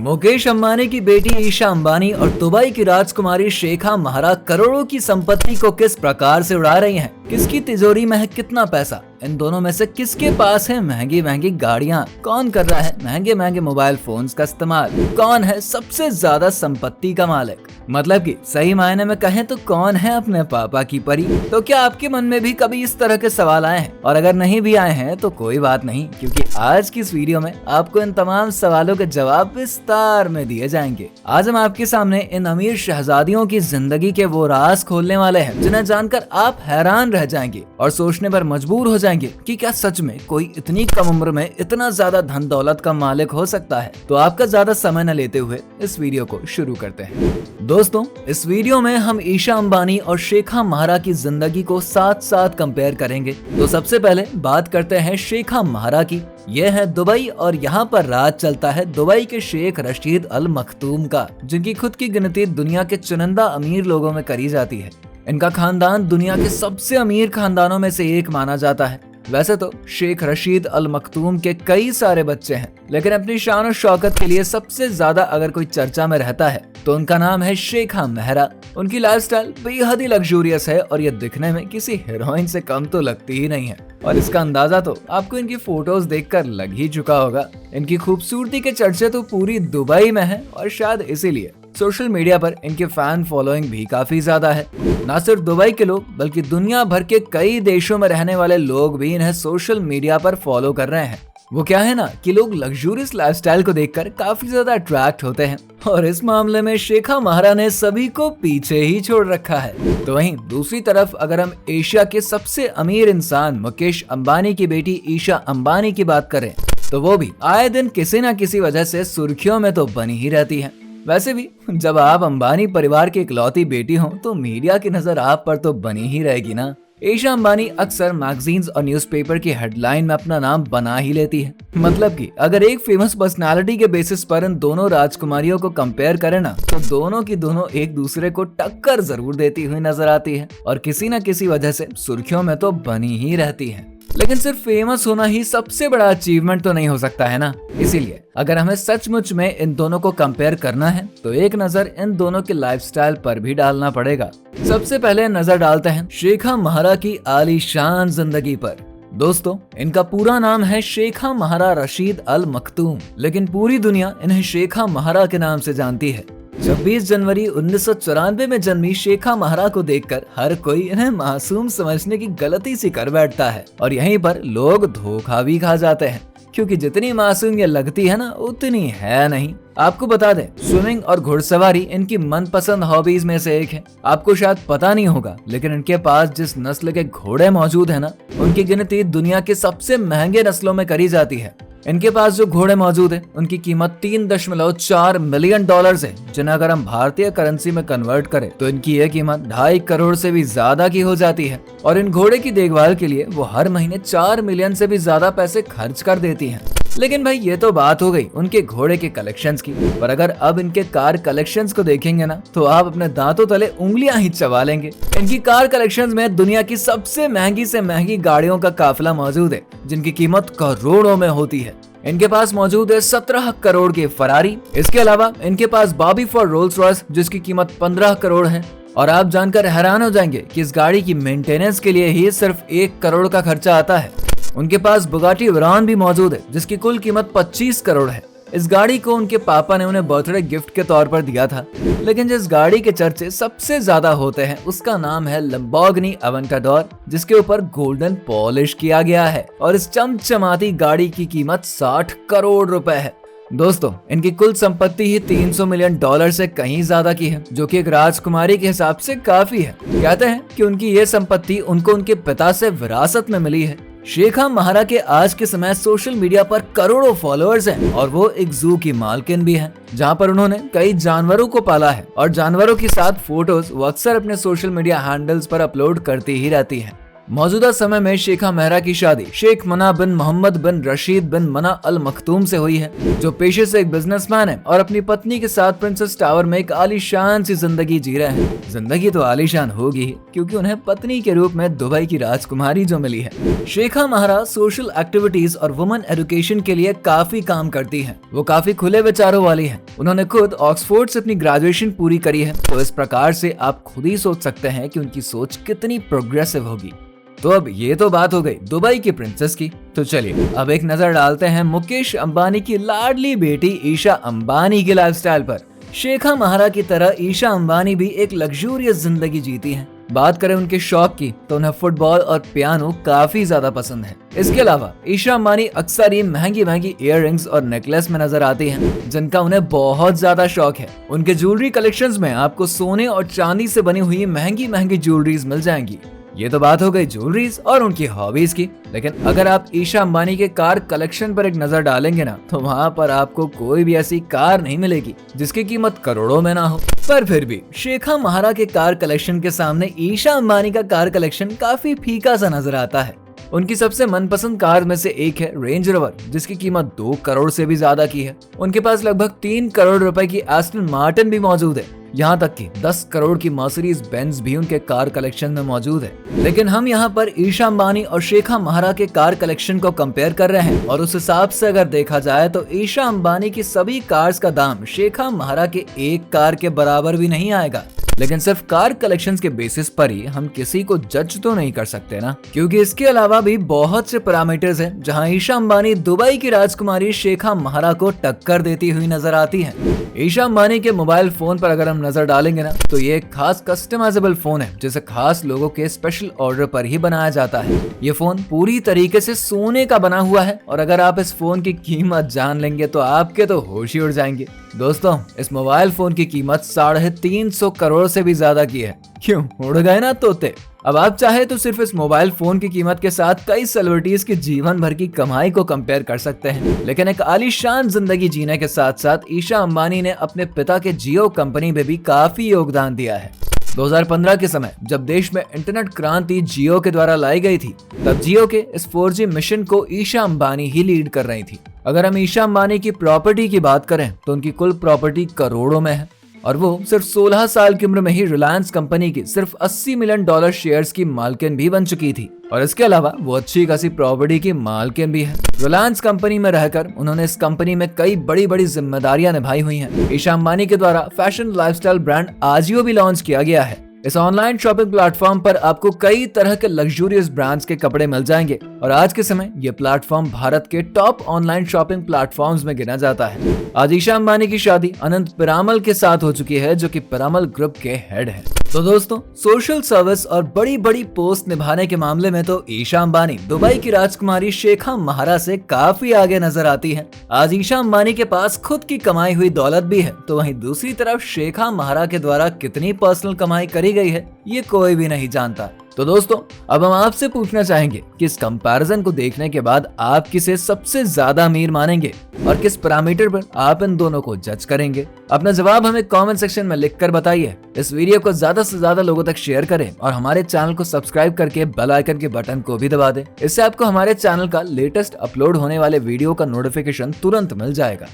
मुकेश अंबानी की बेटी ईशा अंबानी और दुबई की राजकुमारी शेखा महरा करोड़ों की संपत्ति को किस प्रकार से उड़ा रही हैं? किसकी तिजोरी में है कितना पैसा? इन दोनों में से किसके पास है महंगी महंगी गाड़ियां? कौन कर रहा है महंगे महंगे मोबाइल फोन्स का इस्तेमाल? कौन है सबसे ज्यादा संपत्ति का मालिक? मतलब कि सही मायने में कहें तो कौन है अपने पापा की परी? तो क्या आपके मन में भी कभी इस तरह के सवाल आए हैं? और अगर नहीं भी आए हैं तो कोई बात नहीं, क्योंकि आज की इस वीडियो में आपको इन तमाम सवालों के जवाब विस्तार में दिए जाएंगे। आज हम आपके सामने इन अमीर शहजादियों की जिंदगी के वो राज खोलने वाले हैं जिन्हें जानकर आप हैरान रह जाएंगे और सोचने पर मजबूर हो जाएंगे कि क्या सच में कोई इतनी कम उम्र में इतना ज्यादा धन दौलत का मालिक हो सकता है। तो आपका ज्यादा समय न लेते हुए इस वीडियो को शुरू करते हैं। दोस्तों, इस वीडियो में हम ईशा अंबानी और शेखा महरा की जिंदगी को साथ साथ कंपेयर करेंगे। तो सबसे पहले बात करते हैं शेखा महरा की। यह है दुबई और यहाँ पर राज चलता है दुबई के शेख रशीद अल मखतूम का, जिनकी खुद की गिनती दुनिया के चुनिंदा अमीर लोगों में करी जाती है। इनका खानदान दुनिया के सबसे अमीर खानदानों में से एक माना जाता है। वैसे तो शेख रशीद अल मखतूम के कई सारे बच्चे हैं, लेकिन अपनी शान और शौकत के लिए सबसे ज्यादा अगर कोई चर्चा में रहता है तो उनका नाम है शेखा महरा। उनकी लाइफस्टाइल बेहद ही लग्जूरियस है और ये दिखने में किसी हीरोइन से कम तो लगती ही नहीं है। और इसका अंदाजा तो आपको इनकी फोटोज देखकर लग ही चुका होगा। इनकी खूबसूरती के चर्चे तो पूरी दुबई में है और शायद इसीलिए सोशल मीडिया पर इनके फैन फॉलोइंग भी काफी ज्यादा है। न सिर्फ दुबई के लोग बल्कि दुनिया भर के कई देशों में रहने वाले लोग भी इन्हें सोशल मीडिया पर फॉलो कर रहे हैं। वो क्या है ना कि लोग लग्जूरियस लाइफस्टाइल को देखकर काफी ज्यादा अट्रैक्ट होते हैं और इस मामले में शेखा महरा ने सभी को पीछे ही छोड़ रखा है। तो वहीं दूसरी तरफ अगर हम एशिया के सबसे अमीर इंसान मुकेश अंबानी की बेटी ईशा अंबानी की बात करें तो वो भी आए दिन किसी न किसी वजह से सुर्खियों में तो बनी ही रहती है। वैसे भी जब आप अंबानी परिवार की इकलौती बेटी हो तो मीडिया की नजर आप पर तो बनी ही रहेगी ना। ईशा अंबानी अक्सर मैगजीन्स और न्यूज़पेपर की हेडलाइन में अपना नाम बना ही लेती है। मतलब कि अगर एक फेमस पर्सनालिटी के बेसिस पर इन दोनों राजकुमारियों को कंपेयर करें ना तो दोनों की दोनों एक दूसरे को टक्कर जरूर देती हुई नजर आती है और किसी न किसी वजह से सुर्खियों में तो बनी ही रहती है। लेकिन सिर्फ फेमस होना ही सबसे बड़ा अचीवमेंट तो नहीं हो सकता है ना। इसीलिए अगर हमें सचमुच में इन दोनों को कंपेयर करना है तो एक नजर इन दोनों के लाइफस्टाइल पर भी डालना पड़ेगा। सबसे पहले नजर डालते हैं शेखा महरा की आलीशान जिंदगी पर। दोस्तों, इनका पूरा नाम है शेखा महरा रशीद अल मखतूम, लेकिन पूरी दुनिया इन्हें शेखा महरा के नाम से जानती है। 26 जनवरी 1994 में जन्मी शेखा महरा को देखकर हर कोई इन्हें मासूम समझने की गलती सी कर बैठता है और यहीं पर लोग धोखा भी खा जाते हैं, क्योंकि जितनी मासूम ये लगती है ना उतनी है नहीं। आपको बता दें, स्विमिंग और घुड़सवारी इनकी मनपसंद हॉबीज में से एक है। आपको शायद पता नहीं होगा, लेकिन इनके पास जिस नस्ल के घोड़े मौजूद है ना उनकी गिनती दुनिया के सबसे महंगे नस्लों में करी जाती है। इनके पास जो घोड़े मौजूद है उनकी कीमत $3.4 मिलियन है, जिन्हें अगर हम भारतीय करेंसी में कन्वर्ट करें तो इनकी यह कीमत 2.5 करोड़ से भी ज्यादा की हो जाती है। और इन घोड़े की देखभाल के लिए वो हर महीने 4 मिलियन से भी ज्यादा पैसे खर्च कर देती हैं। लेकिन भाई ये तो बात हो गई उनके घोड़े के कलेक्शंस की, पर अगर अब इनके कार कलेक्शंस को देखेंगे ना तो आप अपने दांतों तले उंगलियां ही चबा लेंगे। इनकी कार कलेक्शंस में दुनिया की सबसे महंगी से महंगी गाड़ियों का काफिला मौजूद है, जिनकी कीमत करोड़ों में होती है। इनके पास मौजूद है 17 करोड़ की फरारी। इसके अलावा इनके पास बॉबी फॉर रोल्स रॉयस जिसकी कीमत 15 करोड़ है। और आप जानकर हैरान हो जाएंगे कि इस गाड़ी की मेंटेनेंस के लिए ही सिर्फ 1 करोड़ का खर्चा आता है। उनके पास बुगाटी वेरॉन भी मौजूद है जिसकी कुल कीमत 25 करोड़ है। इस गाड़ी को उनके पापा ने उन्हें बर्थडे गिफ्ट के तौर पर दिया था। लेकिन जिस गाड़ी के चर्चे सबसे ज्यादा होते हैं उसका नाम है लैम्बोर्गिनी अवेंटाडोर, जिसके ऊपर गोल्डन पॉलिश किया गया है और इस चमचमाती गाड़ी की कीमत 60 करोड़ रुपए है। दोस्तों, इनकी कुल संपत्ति ही $300 मिलियन से कहीं ज्यादा की है, जो कि एक राजकुमारी के हिसाब से काफी है। कहते हैं कि उनकी ये संपत्ति उनको उनके पिता से विरासत में मिली है। शेखा महरा के आज के समय सोशल मीडिया पर करोड़ों फॉलोअर्स हैं और वो एक जू की मालकिन भी हैं, जहां पर उन्होंने कई जानवरों को पाला है और जानवरों के साथ फोटोज वो अक्सर अपने सोशल मीडिया हैंडल्स पर अपलोड करती ही रहती हैं। मौजूदा समय में शेखा महरा की शादी शेख मना बिन मोहम्मद बिन रशीद बिन मना अल मखतूम से हुई है, जो पेशे से एक बिजनेसमैन है और अपनी पत्नी के साथ प्रिंसेस टावर में एक आलीशान सी जिंदगी जी रहे हैं। जिंदगी तो आलीशान होगी ही, क्योंकि उन्हें पत्नी के रूप में दुबई की राजकुमारी जो मिली है। शेखा महरा सोशल एक्टिविटीज और वुमेन एजुकेशन के लिए काफी काम करती है। वो काफी खुले विचारों वाली है। उन्होंने खुद ऑक्सफोर्ड से अपनी ग्रेजुएशन पूरी करी है, तो इस प्रकार से आप खुद ही सोच सकते हैं कि उनकी सोच कितनी प्रोग्रेसिव होगी। तो अब ये तो बात हो गई दुबई की प्रिंसेस की, तो चलिए अब एक नजर डालते हैं मुकेश अंबानी की लाडली बेटी ईशा अंबानी के लाइफस्टाइल पर। शेखा महरा की तरह ईशा अंबानी भी एक लग्जूरियस जिंदगी जीती हैं। बात करें उनके शौक की, तो उन्हें फुटबॉल और पियानो काफी ज्यादा पसंद है। इसके अलावा ईशा अंबानी अक्सर ही महंगी महंगी इयररिंग्स और नेकलेस में नजर आती हैं, जिनका उन्हें बहुत ज्यादा शौक है। उनके ज्वेलरी कलेक्शंस में आपको सोने और चांदी से बनी हुई महंगी महंगी ज्वेलरीज मिल जाएंगी। ये तो बात हो गई ज्वेलरीज और उनकी हॉबीज की, लेकिन अगर आप ईशा अंबानी के कार कलेक्शन पर एक नजर डालेंगे ना, तो वहाँ पर आपको कोई भी ऐसी कार नहीं मिलेगी जिसकी कीमत करोड़ों में ना हो। पर फिर भी शेखा महरा के कार कलेक्शन के सामने ईशा अंबानी का कार कलेक्शन काफी फीका सा नजर आता है। उनकी सबसे मनपसंद कार में से एक है रेंज रोवर, जिसकी कीमत 2 करोड़ से भी ज्यादा की है। उनके पास लगभग 3 करोड़ रुपए की एस्टन मार्टिन भी मौजूद है। यहाँ तक कि 10 करोड़ की मर्सिडीज बेंज भी उनके कार कलेक्शन में मौजूद है। लेकिन हम यहाँ पर ईशा अंबानी और शेखा महरा के कार कलेक्शन को कंपेयर कर रहे हैं, और उस हिसाब से अगर देखा जाए तो ईशा अंबानी की सभी कार्स का दाम शेखा महरा के एक कार के बराबर भी नहीं आएगा। लेकिन सिर्फ कार कलेक्शंस के बेसिस पर ही हम किसी को जज तो नहीं कर सकते ना, क्योंकि इसके अलावा भी बहुत से पैरामीटर्स हैं जहां ईशा अंबानी दुबई की राजकुमारी शेखा महरा को टक्कर देती हुई नजर आती हैं। ईशा अंबानी के मोबाइल फोन पर अगर हम नजर डालेंगे ना, तो ये एक खास कस्टमाइजेबल फोन है, जिसे खास लोगों के स्पेशल ऑर्डर पर ही बनाया जाता है। ये फोन पूरी तरीके से सोने का बना हुआ है, और अगर आप इस फोन की कीमत जान लेंगे तो आपके तो होश ही उड़ जाएंगे। दोस्तों, इस मोबाइल फोन की कीमत 350 करोड़ से भी ज्यादा की है। क्यों उड़ गए ना तोते? अब आप चाहे तो सिर्फ इस मोबाइल फोन की कीमत के साथ कई सेलिब्रिटीज की जीवन भर की कमाई को कंपेयर कर सकते हैं, लेकिन एक आलीशान जिंदगी जीने के साथ साथ ईशा अंबानी ने अपने पिता के जियो कंपनी में भी काफी योगदान दिया है। 2015 के समय जब देश में इंटरनेट क्रांति जियो के द्वारा लाई गई थी, तब जियो के इस 4G मिशन को ईशा अंबानी ही लीड कर रही थी। अगर हम ईशा अंबानी की प्रॉपर्टी की बात करें तो उनकी कुल प्रॉपर्टी करोड़ों में है, और वो सिर्फ 16 साल की उम्र में ही रिलायंस कंपनी की सिर्फ $80 मिलियन शेयर्स की मालकिन भी बन चुकी थी। और इसके अलावा वो अच्छी खासी प्रॉपर्टी की मालकिन भी है। रिलायंस कंपनी में रहकर उन्होंने इस कंपनी में कई बड़ी बड़ी जिम्मेदारियां निभाई हुई हैं। ईशा अंबानी के द्वारा फैशन लाइफस्टाइल ब्रांड आजियो भी लॉन्च किया गया है। इस ऑनलाइन शॉपिंग प्लेटफॉर्म पर आपको कई तरह के लग्जूरियस ब्रांड्स के कपड़े मिल जाएंगे, और आज के समय ये प्लेटफॉर्म भारत के टॉप ऑनलाइन शॉपिंग प्लेटफॉर्म्स में गिना जाता है। आज ईशा अंबानी की शादी अनंत पिरामल के साथ हो चुकी है, जो कि पिरामल ग्रुप के हेड है। तो दोस्तों, सोशल सर्विस और बड़ी बड़ी पोस्ट निभाने के मामले में तो ईशा अंबानी दुबई की राजकुमारी शेखा महरा से काफी आगे नजर आती है। आज ईशा अंबानी के पास खुद की कमाई हुई दौलत भी है, तो वहीं दूसरी तरफ शेखा महरा के द्वारा कितनी पर्सनल कमाई करी गई है ये कोई भी नहीं जानता। तो दोस्तों, अब हम आपसे पूछना चाहेंगे कि इस कंपैरिजन को देखने के बाद आप किसे सबसे ज्यादा अमीर मानेंगे और किस पैरामीटर पर आप इन दोनों को जज करेंगे? अपना जवाब हमें कमेंट सेक्शन में लिखकर बताइए। इस वीडियो को ज्यादा से ज्यादा लोगों तक शेयर करें और हमारे चैनल को सब्सक्राइब करके बेल आइकन के बटन को भी दबा दें। इससे आपको हमारे चैनल का लेटेस्ट अपलोड होने वाले वीडियो का नोटिफिकेशन तुरंत मिल जाएगा।